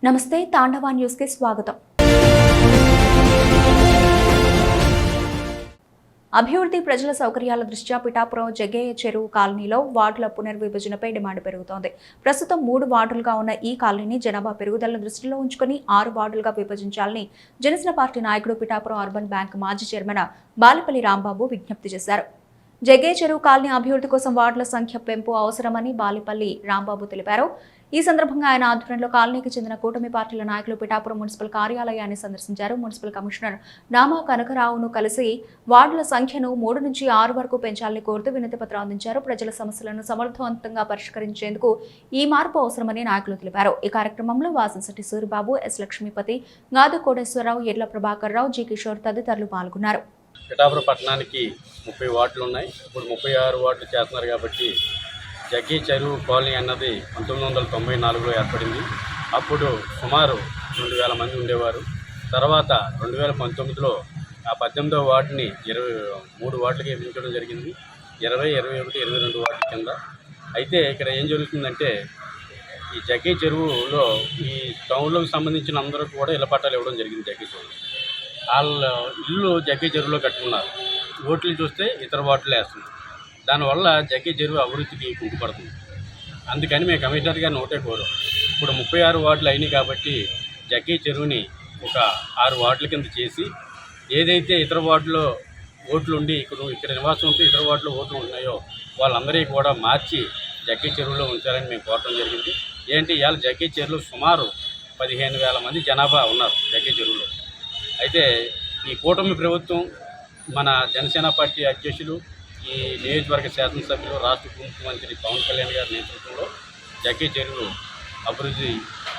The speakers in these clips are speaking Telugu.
నమస్తే, తాండవ న్యూస్ కి స్వాగతం. అభివృద్ధి ప్రజల సౌకర్యాల దృష్ట్యా పిఠాపురం జగ్గయ్య చెరువు కాలనీలో వార్డుల పునర్విభజనపై డిమాండ్ పెరుగుతోంది. ప్రస్తుతం 3 వార్డులుగా ఉన్న ఈ కాలనీని జనాభా పెరుగుదలను దృష్టిలో ఉంచుకుని 6 వార్డులుగా విభజించాలని జనసేన పార్టీ నాయకుడు పిఠాపురం అర్బన్ బ్యాంక్ మాజీ చైర్మన్ బాలిపల్లి రాంబాబు విజ్ఞప్తి చేశారు. జగ్గయ్య చెరువు కాలనీ అభివృద్ధి కోసం వార్డుల సంఖ్య పెంపు అవసరమని బాలిపల్లి రాంబాబు తెలిపారు. ఈ సందర్భంగా ఆయన ఆధ్వర్యంలో కాలనీకి చెందిన కూటమి పార్టీల నాయకులు పిఠాపురం మున్సిపల్ కార్యాలయాన్ని సందర్శించారు. మున్సిపల్ కమిషనర్ నామా కనకరావును కలిసి వార్డుల సంఖ్యను 3 నుంచి 6 వరకు పెంచాలని కోరుతూ వినతిపత్రం అందించారు. ప్రజల సమస్యలను సమర్థవంతంగా పరిష్కరించేందుకు ఈ మార్పు అవసరమని నాయకులు తెలిపారు. ఈ కార్యక్రమంలో వాసంశెట్టి సూరిబాబు, ఎస్ లక్ష్మీపతి, గాదు కోటేశ్వరరావు, ఎడ్ల ప్రభాకర్ రావు, జి కిషోర్ తదితరులు పాల్గొన్నారు. పిఠాపురం పట్టణానికి 30 వార్డులు ఉన్నాయి. ఇప్పుడు 36 వార్డులు చేస్తున్నారు. కాబట్టి జగ్గయ్య చెరువు కాలనీ అన్నది 1994లో ఏర్పడింది. అప్పుడు సుమారు 2000 మంది ఉండేవారు. తర్వాత 2019లో ఆ 18వ వార్డుని 23 వార్డులకి విభజించడం జరిగింది. 20, 21, 22 వార్డుల కింద. అయితే ఇక్కడ ఏం జరుగుతుందంటే ఈ జగ్గయ్య చెరువులో ఈ టౌన్లోకి సంబంధించిన అందరూ కూడా ఇళ్ల పట్టాలు ఇవ్వడం జరిగింది. జగ్గయ్య చెరువు వాళ్ళ ఇల్లు జగ్గయ్య చెరువులో కట్టుకున్నారు. ఓట్లు చూస్తే ఇతర వార్డులు వేస్తున్నారు. దానివల్ల జగ్గయ్య చెరువు అభివృద్ధికి కుంటుపడుతుంది. అందుకని మేము కమిషనర్ గారిని ఒకటే కోరాం. ఇప్పుడు 36 వార్డులు అయినాయి కాబట్టి జగ్గయ్య చెరువుని ఒక 6 వార్డుల కింద చేసి, ఏదైతే ఇతర వార్డులో ఓట్లు ఉండి ఇక్కడ నివాసం ఉంటే ఇతర వార్డులో ఓట్లు ఉన్నాయో వాళ్ళందరికీ కూడా మార్చి జగ్గయ్య చెరువులో ఉంచాలని మేము కోరటం జరిగింది. ఏంటి ఇవాళ జగ్గయ్య చెరువులో సుమారు 15,000 మంది జనాభా ఉన్నారు జగ్గయ్య చెరువులో. అయితే ఈ కూటమి ప్రభుత్వం, మన జనసేన పార్టీ అధ్యక్షులు, ఈ నియోజకవర్గ శాసనసభ్యులు, రాష్ట్ర ముఖ్యమంత్రి పవన్ కళ్యాణ్ గారి నేతృత్వంలో జగ్గయ్య చెరువు అభివృద్ధి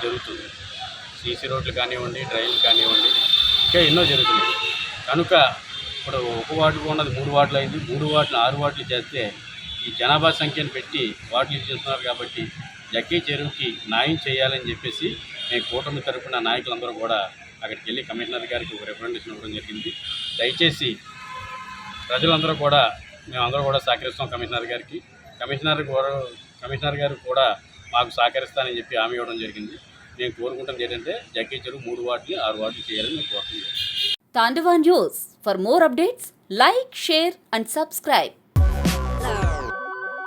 జరుగుతుంది. సీసీ రోడ్లు కానివ్వండి, డ్రైన్లు కానివ్వండి, ఇంకా ఎన్నో జరుగుతున్నాయి. కనుక ఇప్పుడు ఒక వార్డు ఉన్నది 3 వార్డులు అయింది. 3 వార్డులు 6 వార్డులు చేస్తే ఈ జనాభా సంఖ్యను పెట్టి వార్డులు చేస్తున్నారు. కాబట్టి జగ్గయ్య చెరువుకి న్యాయం చేయాలని చెప్పేసి మేము కూటమి తరఫున నాయకులందరూ కూడా అక్కడికి వెళ్ళి కమిషనర్ గారికి ఒక రిప్రజెంటేషన్ ఇవ్వడం జరిగింది. దయచేసి ప్రజలందరూ కూడా, మేమందరూ కూడా సహకరిస్తాం కమిషనర్ గారికి. కమిషనర్ గారు కూడా మాకు సహకరిస్తానని చెప్పి హామీ ఇవ్వడం జరిగింది. మేము కోరుకుంటుంది ఏంటంటే జగ్గయ్య చెరువు 3 వార్డులు 6 వార్డులు చేయాలని మేము కోరుకుంటున్నాం. Tandava news. For more updates, like, share and subscribe.